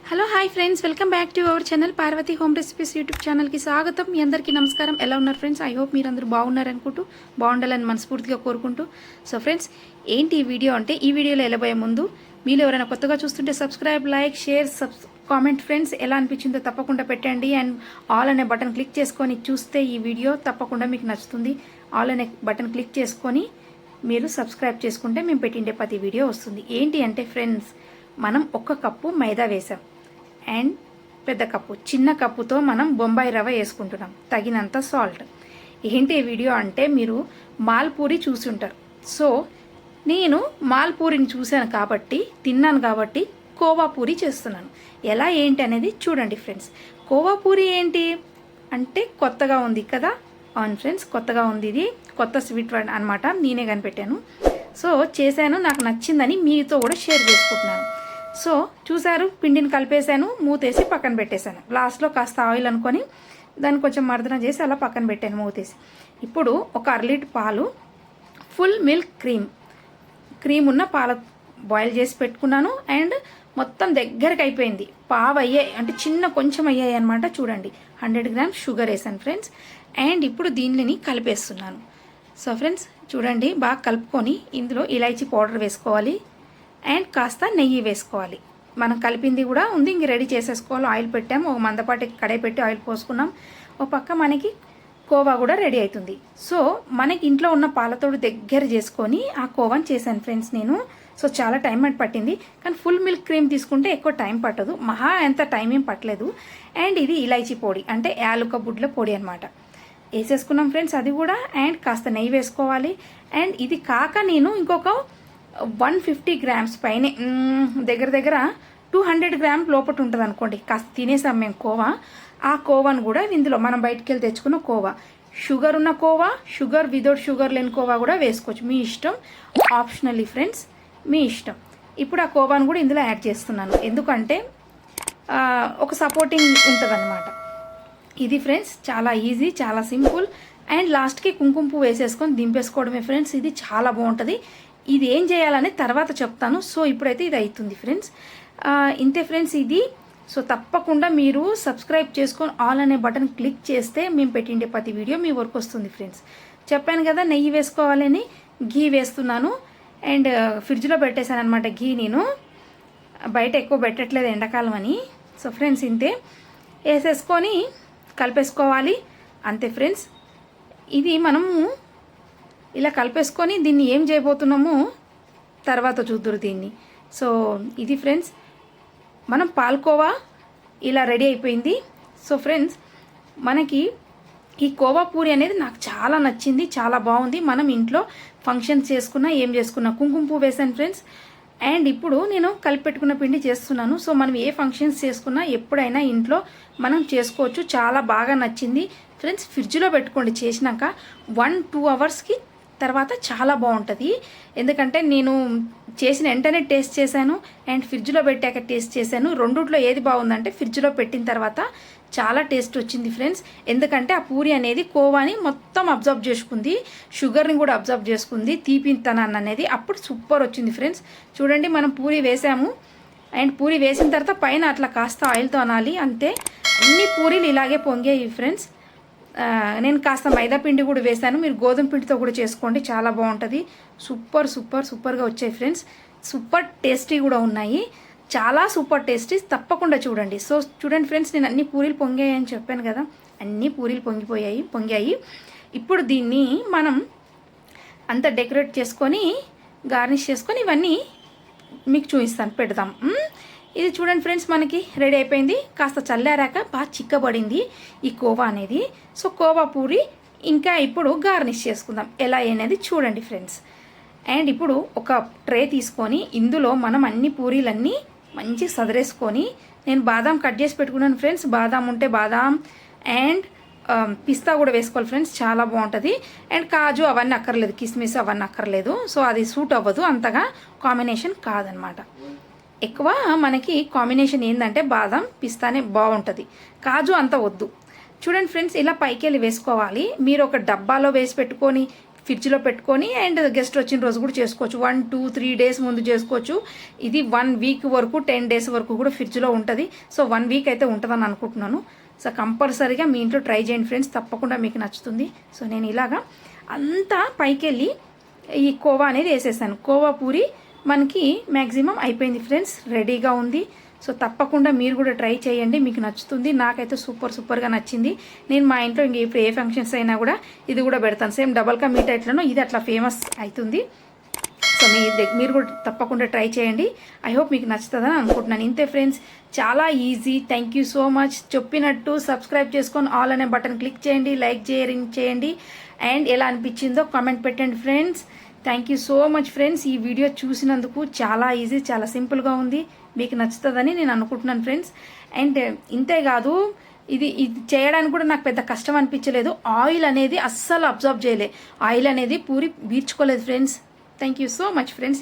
Hello hi friends, welcome back to our channel Parvathi home recipes YouTube ఛానల్కి స్వాగతం. మీ అందరికీ నమస్కారం. ఎలా ఉన్నారు ఫ్రెండ్స్? ఐ హోప్ మీరు అందరూ బాగున్నారనుకుంటూ, బాగుండాలని మనస్ఫూర్తిగా కోరుకుంటూ. సో ఫ్రెండ్స్, ఏంటి ఈ వీడియో అంటే, ఈ వీడియోలో వెళ్ళబోయే ముందు మీరు ఎవరైనా కొత్తగా చూస్తుంటే subscribe, like, share, comment friends. ఎలా అనిపించిందో తప్పకుండా పెట్టండి. అండ్ ఆల్ అనే బటన్ క్లిక్ చేసుకొని చూస్తే ఈ వీడియో తప్పకుండా మీకు నచ్చుతుంది. ఆల్ అనే బటన్ క్లిక్ చేసుకొని మీరు సబ్స్క్రైబ్ చేసుకుంటే మేము పెట్టిండే ప్రతి వీడియో వస్తుంది. ఏంటి అంటే ఫ్రెండ్స్, మనం 1 కప్పు మైదా వేసాం అండ్ పెద్ద కప్పు, చిన్న కప్పుతో మనం బొంబాయి రవ్వ వేసుకుంటున్నాం, తగినంత సాల్ట్. ఏంటి వీడియో అంటే, మీరు మాల్పూరి చూసి ఉంటారు. సో నేను మాల్పూరిని చూశాను కాబట్టి, తిన్నాను కాబట్టి కోవా పూరి చేస్తున్నాను. ఎలా ఏంటి అనేది చూడండి ఫ్రెండ్స్. కోవా పూరి ఏంటి అంటే కొత్తగా ఉంది కదా. అవును ఫ్రెండ్స్, కొత్తగా ఉంది. ఇది కొత్త స్వీట్ అనమాట. నేనే కనిపెట్టాను. సో చేశాను, నాకు నచ్చిందని మీతో కూడా షేర్ చేసుకుంటున్నాను. సో చూసారు, పిండిని కలిపేశాను, మూతేసి పక్కన పెట్టేశాను. లాస్ట్లో కాస్త ఆయిల్ అనుకొని దాన్ని కొంచెం మర్దన చేసి అలా పక్కన పెట్టాను మూతేసి. ఇప్పుడు ఒక 1/2 లీటర్ పాలు, ఫుల్ మిల్క్ క్రీమ్ ఉన్న పాల బాయిల్ చేసి పెట్టుకున్నాను. అండ్ మొత్తం దగ్గరికి అయిపోయింది. పావు అయ్యాయి అంటే కొంచెం అయ్యాయి అనమాట. చూడండి, 100 గ్రామ్స్ షుగర్ వేసాను ఫ్రెండ్స్. అండ్ ఇప్పుడు దీనిని కలిపేస్తున్నాను. సో ఫ్రెండ్స్ చూడండి, బాగా కలుపుకొని ఇందులో ఇలాచీ పౌడర్ వేసుకోవాలి అండ్ కాస్త నెయ్యి వేసుకోవాలి. మనం కలిపింది కూడా ఉంది, ఇంక రెడీ చేసేసుకోవాలి. ఆయిల్ పెట్టాము, ఒక మందపాటి కడాయి పెట్టి ఆయిల్ పోసుకున్నాం. ఒక పక్క మనకి కోవా కూడా రెడీ అవుతుంది. సో మనకి ఇంట్లో ఉన్న పాలతోడు దగ్గర చేసుకొని ఆ కోవాని చేశాను ఫ్రెండ్స్ నేను. సో చాలా టైం పట్టింది, కానీ ఫుల్ మిల్క్ క్రీమ్ తీసుకుంటే ఎక్కువ టైం పట్టదు, మహా ఎంత టైం ఏం పట్టలేదు. అండ్ ఇది ఇలాచీ పొడి అంటే యాలుక బుడ్ల పొడి అనమాట, వేసేసుకున్నాం ఫ్రెండ్స్ అది కూడా. అండ్ కాస్త నెయ్యి వేసుకోవాలి. అండ్ ఇది కాక నేను ఇంకొక 150 గ్రామ్స్ పైనే, దగ్గర 200 గ్రామ్స్ లోపల ఉంటుంది అనుకోండి. కాస్త తినేసాం మేము కోవా. ఆ కోవాను కూడా ఇందులో మనం బయటికి వెళ్ళి తెచ్చుకున్న కోవా, షుగర్ ఉన్న కోవా, షుగర్ వితౌట్ షుగర్ లేని కోవా కూడా వేసుకోవచ్చు, మీ ఇష్టం. ఆప్షనల్లీ ఫ్రెండ్స్, మీ ఇష్టం. ఇప్పుడు ఆ కోవాను కూడా ఇందులో యాడ్ చేస్తున్నాను, ఎందుకంటే ఒక సపోర్టింగ్ ఉంటుంది అనమాట. ఇది ఫ్రెండ్స్ చాలా ఈజీ, చాలా సింపుల్. అండ్ లాస్ట్కి కుంకుమ పువ్వు వేసేసుకొని దింపేసుకోవడమే ఫ్రెండ్స్. ఇది చాలా బాగుంటుంది. ఇది ఏం చేయాలని తర్వాత చెప్తాను. సో ఇప్పుడైతే ఇది అవుతుంది ఫ్రెండ్స్. ఇంతే ఫ్రెండ్స్ ఇది. సో తప్పకుండా మీరు సబ్స్క్రైబ్ చేసుకొని ఆల్ అనే బటన్ క్లిక్ చేస్తే మేము పెట్టిండే ప్రతి వీడియో మీ వరకు వస్తుంది ఫ్రెండ్స్. చెప్పాను కదా నెయ్యి వేసుకోవాలని, ఘీ వేస్తున్నాను. అండ్ ఫ్రిడ్జ్లో పెట్టేశాను అనమాట ఘీ, నేను బయట ఎక్కువ పెట్టట్లేదు ఎండాకాలం అని. సో ఫ్రెండ్స్ ఇంతే, వేసేసుకొని కలిపేసుకోవాలి, అంతే ఫ్రెండ్స్. ఇది మనము ఇలా కలిపేసుకొని దీన్ని ఏం చేయబోతున్నామో తర్వాత చూద్దురు దీన్ని. సో ఇది ఫ్రెండ్స్, మనం పాల్కోవా ఇలా రెడీ అయిపోయింది. సో ఫ్రెండ్స్, మనకి ఈ కోవా పూరి అనేది నాకు చాలా నచ్చింది, చాలా బాగుంది. మనం ఇంట్లో ఫంక్షన్స్ చేసుకున్నా ఏం చేసుకున్నా కుంకుమ పువ్వు వేసాను ఫ్రెండ్స్. అండ్ ఇప్పుడు నేను కలిపి పెట్టుకున్న పిండి చేస్తున్నాను. సో మనం ఏ ఫంక్షన్స్ చేసుకున్నా ఎప్పుడైనా ఇంట్లో మనం చేసుకోవచ్చు. చాలా బాగా నచ్చింది ఫ్రెండ్స్. ఫ్రిడ్జ్లో పెట్టుకోండి, చేసినాక 1-2 అవర్స్కి తర్వాత చాలా బాగుంటుంది. ఎందుకంటే నేను చేసిన వెంటనే టేస్ట్ చేశాను అండ్ ఫ్రిడ్జ్లో పెట్టాక టేస్ట్ చేశాను. రెండిట్లో ఏది బాగుందంటే ఫ్రిడ్జ్లో పెట్టిన తర్వాత చాలా టేస్ట్ వచ్చింది ఫ్రెండ్స్. ఎందుకంటే ఆ పూరి అనేది కోవాని మొత్తం అబ్జర్వ్ చేసుకుంది, షుగర్ని కూడా అబ్జర్వ్ చేసుకుంది, తీపితనాన్ని అనేది. అప్పుడు సూపర్ వచ్చింది ఫ్రెండ్స్. చూడండి, మనం పూరి వేసాము అండ్ పూరి వేసిన తర్వాత పైన అట్లా కాస్త ఆయిల్తో అనాలి, అంతే. అన్ని పూరీలు ఇలాగే పొంగాయి ఫ్రెండ్స్. నేను కాస్త మైదా పిండి కూడా వేసాను, మీరు గోధుమ పిండితో కూడా చేసుకోండి, చాలా బాగుంటుంది. సూపర్గా వచ్చాయి ఫ్రెండ్స్. సూపర్ టేస్టీ కూడా ఉన్నాయి, చాలా సూపర్ టేస్టీ. తప్పకుండా చూడండి. సో చూడండి ఫ్రెండ్స్, నేను అన్ని పూరీలు పొంగాయి అని చెప్పాను కదా, అన్ని పూరీలు పొంగాయి. ఇప్పుడు దీన్ని మనం అంతా డెకరేట్ చేసుకొని గార్నిష్ చేసుకొని ఇవన్నీ మీకు చూపిస్తాను, పెడదాం. ఇది చూడండి ఫ్రెండ్స్, మనకి రెడీ అయిపోయింది. కాస్త చల్లారాక బాగా చిక్కబడింది ఈ కోవా అనేది. సో కోవా పూరి ఇంకా ఇప్పుడు గార్నిష్ చేసుకుందాం ఎలా అనేది చూడండి ఫ్రెండ్స్. అండ్ ఇప్పుడు ఒక ట్రే తీసుకొని ఇందులో మనం అన్ని పూరీలన్నీ మంచిగా సదరేసుకొని, నేను బాదాం కట్ చేసి పెట్టుకున్నాను ఫ్రెండ్స్. బాదాం ఉంటే బాదాం అండ్ పిస్తా కూడా వేసుకోవాలి ఫ్రెండ్స్, చాలా బాగుంటుంది. అండ్ కాజు అవన్నీ అక్కర్లేదు, కిస్మిస్ అవన్నీ అక్కర్లేదు. సో అది సూట్ అవ్వదు, అంతగా కాంబినేషన్ కాదనమాట. ఎక్కువ మనకి కాంబినేషన్ ఏంటంటే బాదం పిస్తానే బాగుంటుంది, కాజు అంత వద్దు. చూడండి ఫ్రెండ్స్, ఇలా పైకి వెళ్ళి వేసుకోవాలి. మీరు ఒక డబ్బాలో వేసి పెట్టుకొని ఫ్రిడ్జ్లో పెట్టుకొని అండ్ గెస్ట్ వచ్చిన రోజు కూడా చేసుకోవచ్చు. 1, 2, 3 డేస్ ముందు చేసుకోవచ్చు. ఇది 1 వీక్ వరకు 10 డేస్ వరకు కూడా ఫ్రిడ్జ్లో ఉంటుంది. సో 1 వీక్ అయితే ఉంటుందని అనుకుంటున్నాను. సో కంపల్సరీగా మీ ఇంట్లో ట్రై చేయండి ఫ్రెండ్స్, తప్పకుండా మీకు నచ్చుతుంది. సో నేను ఇలాగా అంతా పైకి వెళ్ళి ఈ కోవా అనేది వేసేసాను. కోవా పూరి మనకి మ్యాక్సిమం అయిపోయింది ఫ్రెండ్స్, రెడీగా ఉంది. సో తప్పకుండా మీరు కూడా ట్రై చేయండి, మీకు నచ్చుతుంది. నాకైతే సూపర్గా నచ్చింది. నేను మా ఇంట్లో ఇంక ఇప్పుడు ఏ ఫంక్షన్స్ అయినా కూడా ఇది కూడా పెడతాను. సేమ్ డబల్ కా మీట్ ఎట్లనో ఇది అట్లా ఫేమస్ అవుతుంది. సో మీరు కూడా తప్పకుండా ట్రై చేయండి. ఐ హోప్ మీకు నచ్చుతుందని అనుకుంటున్నాను. ఇంతే ఫ్రెండ్స్, చాలా easy. Thank you so much. చెప్పినట్టు సబ్స్క్రైబ్ చేసుకొని ఆల్ అనే బటన్ క్లిక్ చేయండి, లైక్ చేయండి అండ్ ఎలా అనిపించిందో కామెంట్ పెట్టండి friends. Thank you so much friends. ఈ వీడియో చూసినందుకు. చాలా ఈజీ, చాలా సింపుల్గా ఉంది, మీకు నచ్చుతుందని నేను అనుకుంటున్నాను ఫ్రెండ్స్. అండ్ ఇంతేకాదు, ఇది చేయడానికి కూడా నాకు పెద్ద కష్టం అనిపించలేదు. ఆయిల్ అనేది అస్సలు అబ్జర్వ్ చేయలే, ఆయిల్ అనేది పూరి పీల్చుకోలేదు friends. Thank you so much friends.